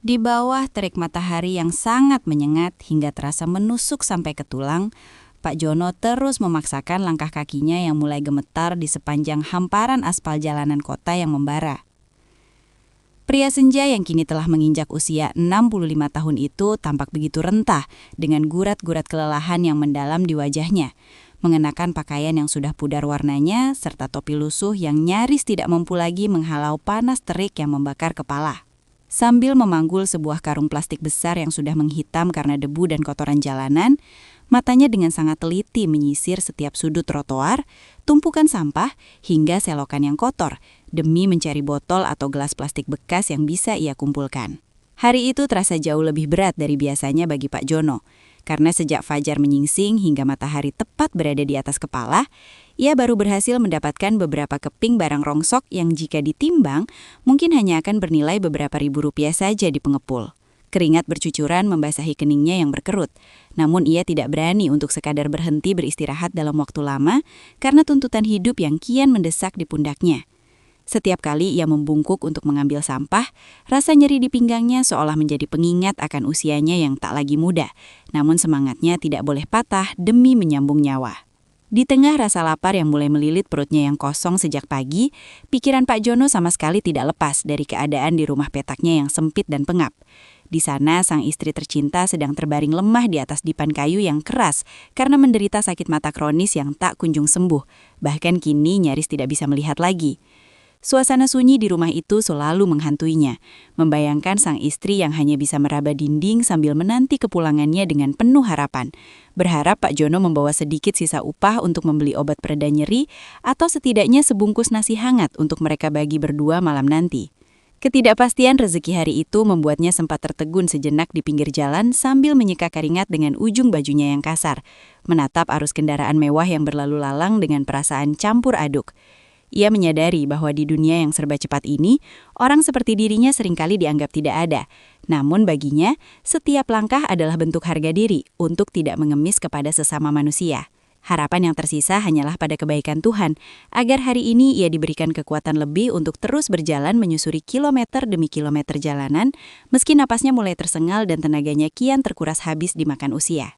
Di bawah terik matahari yang sangat menyengat hingga terasa menusuk sampai ke tulang, Pak Jono terus memaksakan langkah kakinya yang mulai gemetar di sepanjang hamparan aspal jalanan kota yang membara. Pria senja yang kini telah menginjak usia 65 tahun itu tampak begitu rentah dengan gurat-gurat kelelahan yang mendalam di wajahnya, mengenakan pakaian yang sudah pudar warnanya serta topi lusuh yang nyaris tidak mampu lagi menghalau panas terik yang membakar kepala. Sambil memanggul sebuah karung plastik besar yang sudah menghitam karena debu dan kotoran jalanan, matanya dengan sangat teliti menyisir setiap sudut trotoar, tumpukan sampah, hingga selokan yang kotor, demi mencari botol atau gelas plastik bekas yang bisa ia kumpulkan. Hari itu terasa jauh lebih berat dari biasanya bagi Pak Jono, karena sejak fajar menyingsing hingga matahari tepat berada di atas kepala, ia baru berhasil mendapatkan beberapa keping barang rongsok yang jika ditimbang mungkin hanya akan bernilai beberapa ribu rupiah saja di pengepul. Keringat bercucuran membasahi keningnya yang berkerut, namun ia tidak berani untuk sekadar berhenti beristirahat dalam waktu lama karena tuntutan hidup yang kian mendesak di pundaknya. Setiap kali ia membungkuk untuk mengambil sampah, rasa nyeri di pinggangnya seolah menjadi pengingat akan usianya yang tak lagi muda, namun semangatnya tidak boleh patah demi menyambung nyawa. Di tengah rasa lapar yang mulai melilit perutnya yang kosong sejak pagi, pikiran Pak Jono sama sekali tidak lepas dari keadaan di rumah petaknya yang sempit dan pengap. Di sana, sang istri tercinta sedang terbaring lemah di atas dipan kayu yang keras karena menderita sakit mata kronis yang tak kunjung sembuh, bahkan kini nyaris tidak bisa melihat lagi. Suasana sunyi di rumah itu selalu menghantuinya, membayangkan sang istri yang hanya bisa meraba dinding sambil menanti kepulangannya dengan penuh harapan. Berharap Pak Jono membawa sedikit sisa upah untuk membeli obat pereda nyeri atau setidaknya sebungkus nasi hangat untuk mereka bagi berdua malam nanti. Ketidakpastian rezeki hari itu membuatnya sempat tertegun sejenak di pinggir jalan sambil menyeka keringat dengan ujung bajunya yang kasar, menatap arus kendaraan mewah yang berlalu lalang dengan perasaan campur aduk. Ia menyadari bahwa di dunia yang serba cepat ini, orang seperti dirinya seringkali dianggap tidak ada. Namun baginya, setiap langkah adalah bentuk harga diri untuk tidak mengemis kepada sesama manusia. Harapan yang tersisa hanyalah pada kebaikan Tuhan, agar hari ini ia diberikan kekuatan lebih untuk terus berjalan menyusuri kilometer demi kilometer jalanan, meski napasnya mulai tersengal dan tenaganya kian terkuras habis dimakan usia.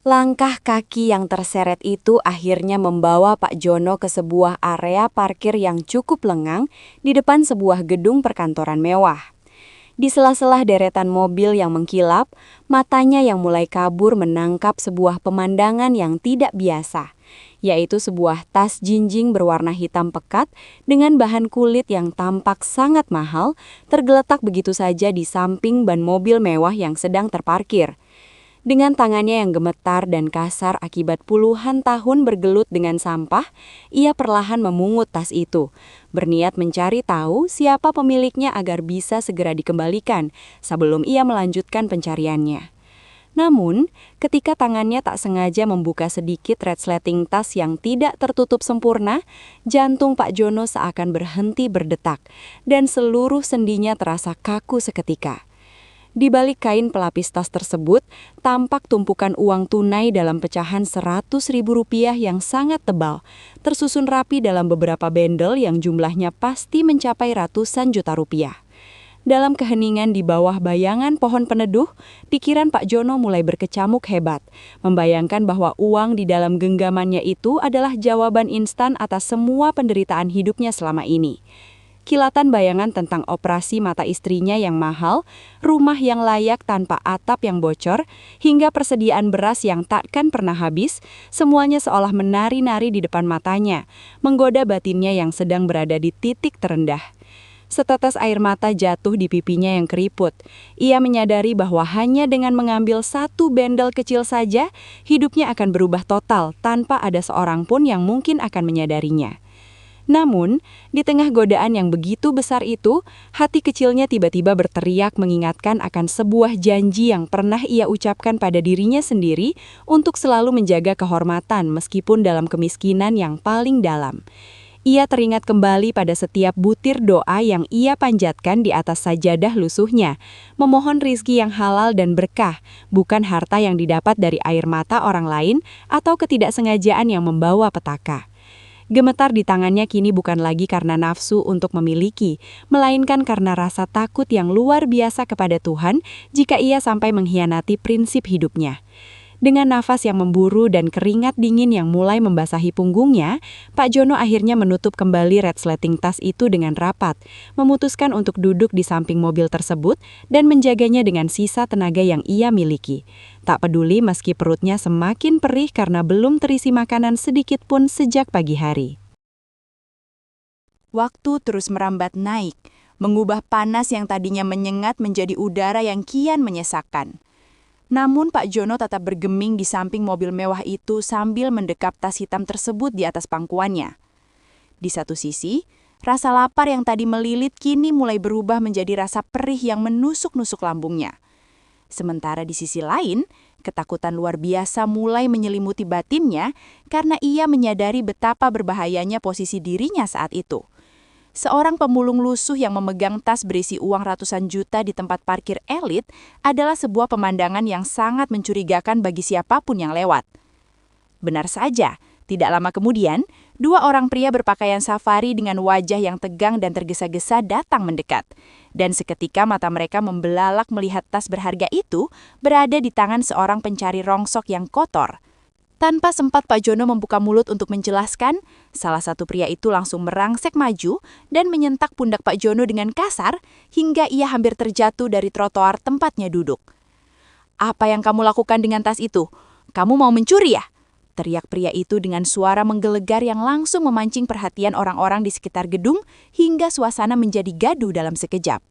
Langkah kaki yang terseret itu akhirnya membawa Pak Jono ke sebuah area parkir yang cukup lengang di depan sebuah gedung perkantoran mewah. Di sela-sela deretan mobil yang mengkilap, matanya yang mulai kabur menangkap sebuah pemandangan yang tidak biasa, yaitu sebuah tas jinjing berwarna hitam pekat dengan bahan kulit yang tampak sangat mahal, tergeletak begitu saja di samping ban mobil mewah yang sedang terparkir. Dengan tangannya yang gemetar dan kasar akibat puluhan tahun bergelut dengan sampah, ia perlahan memungut tas itu, berniat mencari tahu siapa pemiliknya agar bisa segera dikembalikan sebelum ia melanjutkan pencariannya. Namun, ketika tangannya tak sengaja membuka sedikit resleting tas yang tidak tertutup sempurna, jantung Pak Jono seakan berhenti berdetak dan seluruh sendinya terasa kaku seketika. Di balik kain pelapis tas tersebut, tampak tumpukan uang tunai dalam pecahan Rp100.000 yang sangat tebal, tersusun rapi dalam beberapa bendel yang jumlahnya pasti mencapai ratusan juta rupiah. Dalam keheningan di bawah bayangan pohon peneduh, pikiran Pak Jono mulai berkecamuk hebat, membayangkan bahwa uang di dalam genggamannya itu adalah jawaban instan atas semua penderitaan hidupnya selama ini. Kilatan bayangan tentang operasi mata istrinya yang mahal, rumah yang layak tanpa atap yang bocor, hingga persediaan beras yang takkan pernah habis, semuanya seolah menari-nari di depan matanya, menggoda batinnya yang sedang berada di titik terendah. Setetes air mata jatuh di pipinya yang keriput. Ia menyadari bahwa hanya dengan mengambil satu bendel kecil saja, hidupnya akan berubah total tanpa ada seorang pun yang mungkin akan menyadarinya. Namun, di tengah godaan yang begitu besar itu, hati kecilnya tiba-tiba berteriak mengingatkan akan sebuah janji yang pernah ia ucapkan pada dirinya sendiri untuk selalu menjaga kehormatan meskipun dalam kemiskinan yang paling dalam. Ia teringat kembali pada setiap butir doa yang ia panjatkan di atas sajadah lusuhnya, memohon rizki yang halal dan berkah, bukan harta yang didapat dari air mata orang lain atau ketidaksengajaan yang membawa petaka. Gemetar di tangannya kini bukan lagi karena nafsu untuk memiliki, melainkan karena rasa takut yang luar biasa kepada Tuhan jika ia sampai mengkhianati prinsip hidupnya. Dengan nafas yang memburu dan keringat dingin yang mulai membasahi punggungnya, Pak Jono akhirnya menutup kembali resleting tas itu dengan rapat, memutuskan untuk duduk di samping mobil tersebut dan menjaganya dengan sisa tenaga yang ia miliki. Tak peduli meski perutnya semakin perih karena belum terisi makanan sedikit pun sejak pagi hari. Waktu terus merambat naik, mengubah panas yang tadinya menyengat menjadi udara yang kian menyesakkan. Namun Pak Jono tetap bergeming di samping mobil mewah itu sambil mendekap tas hitam tersebut di atas pangkuannya. Di satu sisi, rasa lapar yang tadi melilit kini mulai berubah menjadi rasa perih yang menusuk-nusuk lambungnya. Sementara di sisi lain, ketakutan luar biasa mulai menyelimuti batinnya karena ia menyadari betapa berbahayanya posisi dirinya saat itu. Seorang pemulung lusuh yang memegang tas berisi uang ratusan juta di tempat parkir elit adalah sebuah pemandangan yang sangat mencurigakan bagi siapapun yang lewat. Benar saja, tidak lama kemudian, dua orang pria berpakaian safari dengan wajah yang tegang dan tergesa-gesa datang mendekat. Dan seketika mata mereka membelalak melihat tas berharga itu berada di tangan seorang pencari rongsok yang kotor. Tanpa sempat Pak Jono membuka mulut untuk menjelaskan, salah satu pria itu langsung merangsek maju dan menyentak pundak Pak Jono dengan kasar hingga ia hampir terjatuh dari trotoar tempatnya duduk. "Apa yang kamu lakukan dengan tas itu? Kamu mau mencuri ya?" teriak pria itu dengan suara menggelegar yang langsung memancing perhatian orang-orang di sekitar gedung hingga suasana menjadi gaduh dalam sekejap.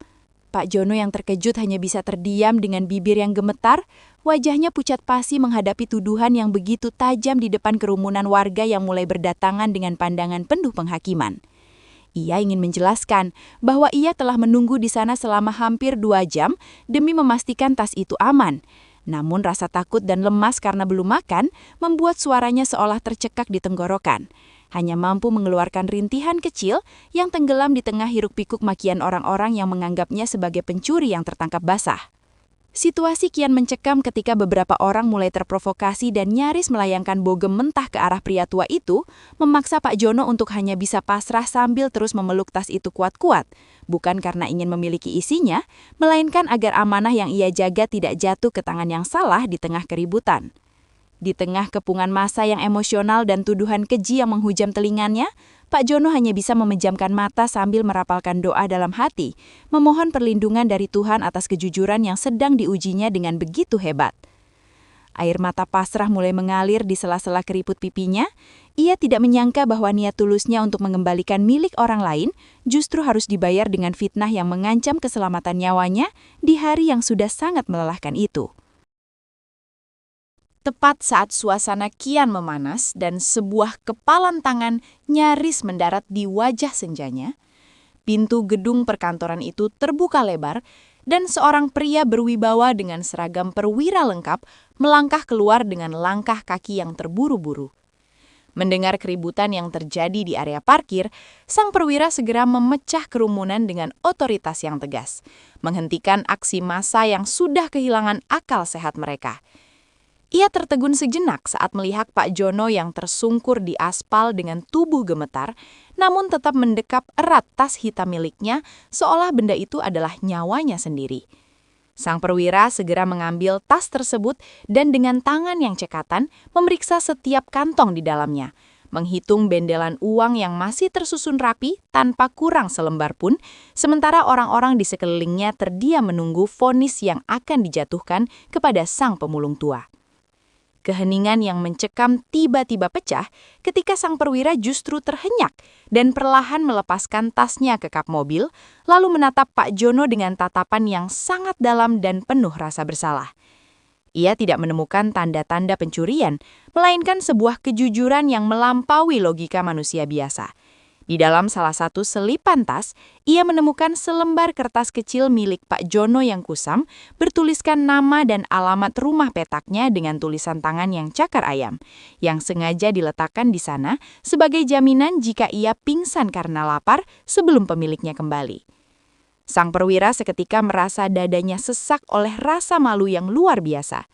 Pak Jono yang terkejut hanya bisa terdiam dengan bibir yang gemetar, wajahnya pucat pasi menghadapi tuduhan yang begitu tajam di depan kerumunan warga yang mulai berdatangan dengan pandangan penuh penghakiman. Ia ingin menjelaskan bahwa ia telah menunggu di sana selama hampir 2 jam demi memastikan tas itu aman. Namun rasa takut dan lemas karena belum makan membuat suaranya seolah tercekak di tenggorokan. Hanya mampu mengeluarkan rintihan kecil yang tenggelam di tengah hiruk-pikuk makian orang-orang yang menganggapnya sebagai pencuri yang tertangkap basah. Situasi kian mencekam ketika beberapa orang mulai terprovokasi dan nyaris melayangkan bogem mentah ke arah pria tua itu, memaksa Pak Jono untuk hanya bisa pasrah sambil terus memeluk tas itu kuat-kuat, bukan karena ingin memiliki isinya, melainkan agar amanah yang ia jaga tidak jatuh ke tangan yang salah di tengah keributan. Di tengah kepungan massa yang emosional dan tuduhan keji yang menghujam telinganya, Pak Jono hanya bisa memejamkan mata sambil merapalkan doa dalam hati, memohon perlindungan dari Tuhan atas kejujuran yang sedang diujinya dengan begitu hebat. Air mata pasrah mulai mengalir di sela-sela keriput pipinya. Ia tidak menyangka bahwa niat tulusnya untuk mengembalikan milik orang lain justru harus dibayar dengan fitnah yang mengancam keselamatan nyawanya di hari yang sudah sangat melelahkan itu. Tepat saat suasana kian memanas dan sebuah kepalan tangan nyaris mendarat di wajah senjanya, pintu gedung perkantoran itu terbuka lebar dan seorang pria berwibawa dengan seragam perwira lengkap melangkah keluar dengan langkah kaki yang terburu-buru. Mendengar keributan yang terjadi di area parkir, sang perwira segera memecah kerumunan dengan otoritas yang tegas, menghentikan aksi massa yang sudah kehilangan akal sehat mereka. Ia tertegun sejenak saat melihat Pak Jono yang tersungkur di aspal dengan tubuh gemetar, namun tetap mendekap erat tas hitam miliknya seolah benda itu adalah nyawanya sendiri. Sang perwira segera mengambil tas tersebut dan dengan tangan yang cekatan memeriksa setiap kantong di dalamnya, menghitung bendelan uang yang masih tersusun rapi tanpa kurang selembar pun, sementara orang-orang di sekelilingnya terdiam menunggu vonis yang akan dijatuhkan kepada sang pemulung tua. Keheningan yang mencekam tiba-tiba pecah ketika sang perwira justru terhenyak dan perlahan melepaskan tasnya ke kap mobil, lalu menatap Pak Jono dengan tatapan yang sangat dalam dan penuh rasa bersalah. Ia tidak menemukan tanda-tanda pencurian, melainkan sebuah kejujuran yang melampaui logika manusia biasa. Di dalam salah satu selipan tas, ia menemukan selembar kertas kecil milik Pak Jono yang kusam, bertuliskan nama dan alamat rumah petaknya dengan tulisan tangan yang cakar ayam, yang sengaja diletakkan di sana sebagai jaminan jika ia pingsan karena lapar sebelum pemiliknya kembali. Sang perwira seketika merasa dadanya sesak oleh rasa malu yang luar biasa.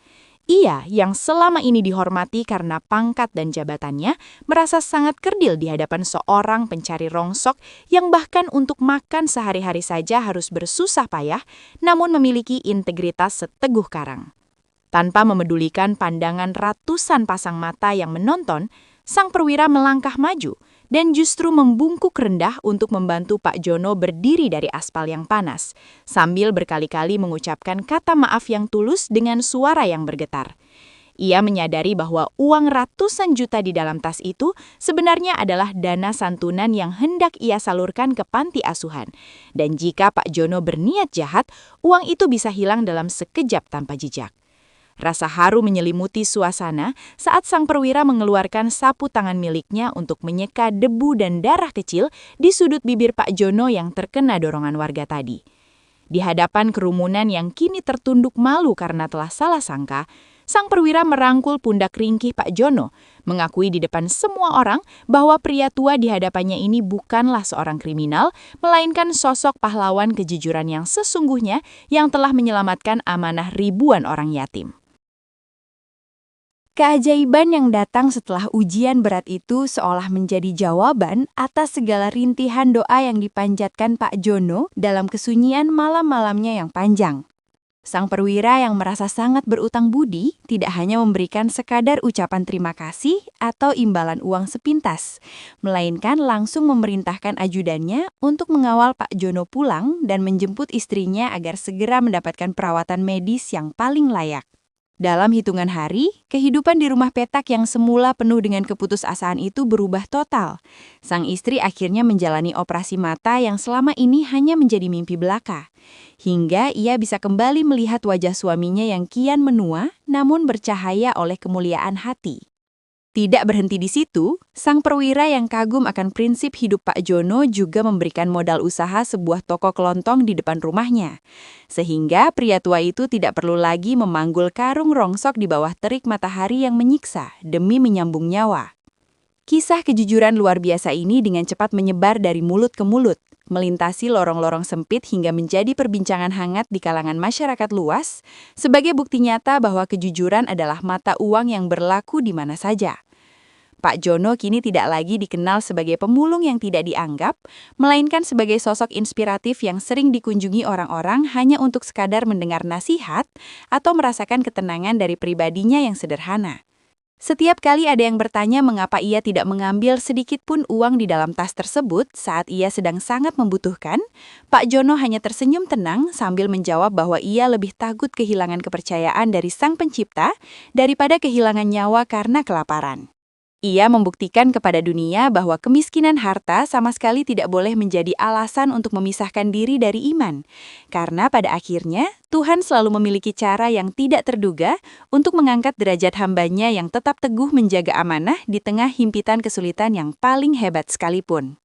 Ia yang selama ini dihormati karena pangkat dan jabatannya merasa sangat kerdil di hadapan seorang pencari rongsok yang bahkan untuk makan sehari-hari saja harus bersusah payah, namun memiliki integritas seteguh karang. Tanpa memedulikan pandangan ratusan pasang mata yang menonton, sang perwira melangkah maju dan justru membungkuk rendah untuk membantu Pak Jono berdiri dari aspal yang panas, sambil berkali-kali mengucapkan kata maaf yang tulus dengan suara yang bergetar. Ia menyadari bahwa uang ratusan juta di dalam tas itu sebenarnya adalah dana santunan yang hendak ia salurkan ke panti asuhan. Dan jika Pak Jono berniat jahat, uang itu bisa hilang dalam sekejap tanpa jejak. Rasa haru menyelimuti suasana saat sang perwira mengeluarkan sapu tangan miliknya untuk menyeka debu dan darah kecil di sudut bibir Pak Jono yang terkena dorongan warga tadi. Di hadapan kerumunan yang kini tertunduk malu karena telah salah sangka, sang perwira merangkul pundak ringkih Pak Jono, mengakui di depan semua orang bahwa pria tua di hadapannya ini bukanlah seorang kriminal, melainkan sosok pahlawan kejujuran yang sesungguhnya yang telah menyelamatkan amanah ribuan orang yatim. Keajaiban yang datang setelah ujian berat itu seolah menjadi jawaban atas segala rintihan doa yang dipanjatkan Pak Jono dalam kesunyian malam-malamnya yang panjang. Sang perwira yang merasa sangat berutang budi tidak hanya memberikan sekadar ucapan terima kasih atau imbalan uang sepintas, melainkan langsung memerintahkan ajudannya untuk mengawal Pak Jono pulang dan menjemput istrinya agar segera mendapatkan perawatan medis yang paling layak. Dalam hitungan hari, kehidupan di rumah petak yang semula penuh dengan keputusasaan itu berubah total. Sang istri akhirnya menjalani operasi mata yang selama ini hanya menjadi mimpi belaka. Hingga ia bisa kembali melihat wajah suaminya yang kian menua, namun bercahaya oleh kemuliaan hati. Tidak berhenti di situ, sang perwira yang kagum akan prinsip hidup Pak Jono juga memberikan modal usaha sebuah toko kelontong di depan rumahnya. Sehingga pria tua itu tidak perlu lagi memanggul karung rongsok di bawah terik matahari yang menyiksa demi menyambung nyawa. Kisah kejujuran luar biasa ini dengan cepat menyebar dari mulut ke mulut, melintasi lorong-lorong sempit hingga menjadi perbincangan hangat di kalangan masyarakat luas, sebagai bukti nyata bahwa kejujuran adalah mata uang yang berlaku di mana saja. Pak Jono kini tidak lagi dikenal sebagai pemulung yang tidak dianggap, melainkan sebagai sosok inspiratif yang sering dikunjungi orang-orang hanya untuk sekadar mendengar nasihat atau merasakan ketenangan dari pribadinya yang sederhana. Setiap kali ada yang bertanya mengapa ia tidak mengambil sedikit pun uang di dalam tas tersebut saat ia sedang sangat membutuhkan, Pak Jono hanya tersenyum tenang sambil menjawab bahwa ia lebih takut kehilangan kepercayaan dari Sang Pencipta daripada kehilangan nyawa karena kelaparan. Ia membuktikan kepada dunia bahwa kemiskinan harta sama sekali tidak boleh menjadi alasan untuk memisahkan diri dari iman. Karena pada akhirnya, Tuhan selalu memiliki cara yang tidak terduga untuk mengangkat derajat hambanya yang tetap teguh menjaga amanah di tengah himpitan kesulitan yang paling hebat sekalipun.